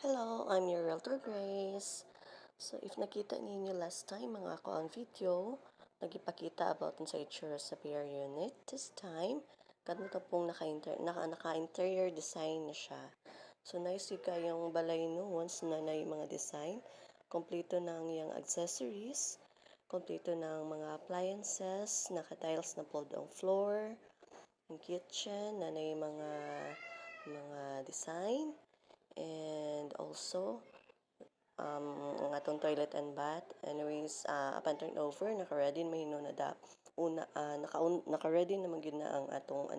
Hello, I'm your Realtor Grace. So, if nakita ninyo last time mga ako ang video, nagipakita about sa itsura sa PR unit. This time, ganito pong naka-interior design na siya. So, nice yung kayong balay noons na yung mga design. Kompleto ng yung accessories. Kompleto ng mga appliances. Naka-tiles na po ang floor. Yung kitchen na yung mga design. And also, ang atong toilet and bath. Anyways, upon turnover, naka-ready na mahino na naka-ready na magyud na ang atong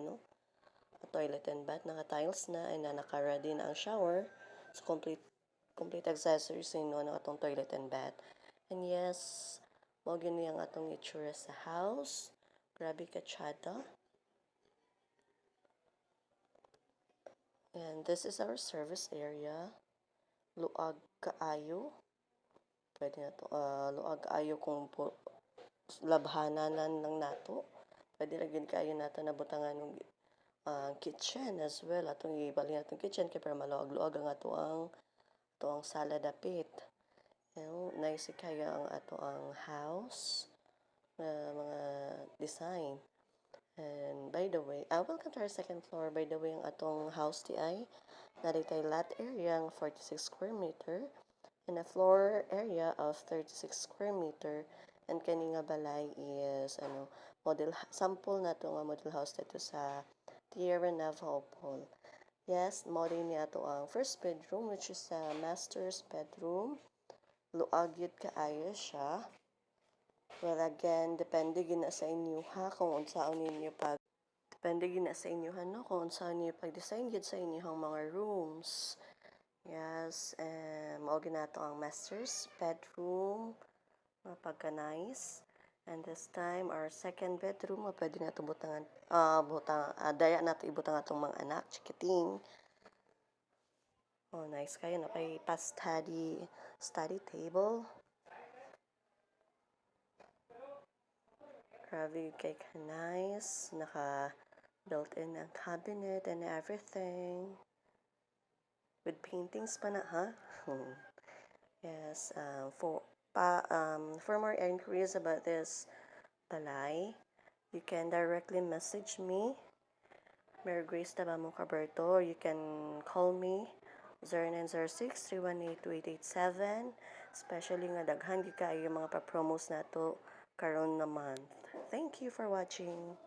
toilet and bath. Naka-tiles na and naka-ready na ang shower. So, complete accessories no ng atong toilet and bath. And yes, mo gini ang atong itsura sa house. Grabe ka chata. And this is our service area. Luag kaayo. Pwede na to, luag kaayo kung labhanan lang nato. Pwede lagyan kaayo nato na butangan ng kitchen as well. Atong ibalik natong kitchen kay para maluag-luag ang ato ang sala dapit. Nice kaya ang ato ang house mga design. And by the way, welcome to our second floor. By the way, ang atong house ti ay naritay lot area ng 46 square meter and a floor area of 36 square meter. And kani nga balay is sample na to nga model house dito sa Tierra Navajo Pole. Yes, model niya to ang first bedroom which is a master's bedroom. Luag yun kaayo siya. Well, again, depende gina sa inyo ha kung unsaon ninyo depende gina sa inyo no kung unsaon ninyo pag-design gid sa inyong mga rooms. Yes, mao ginato ang master's bedroom. Mapagka-nice. And this time, our second bedroom, pwede na itong daya na ito ibutang atong mga anak, chikiting. Oh, nice kayo na kay study table. Grabe kay nice. Naka built-in ang cabinet and everything. With paintings pa na, ha? Yes, for more inquiries about this balay, you can directly message me, Mary Grace Tabamo Caberto, or you can call me 0906-318-2887, especially nga daghan di kayo mga pa-promos na to karon na month. Thank you for watching.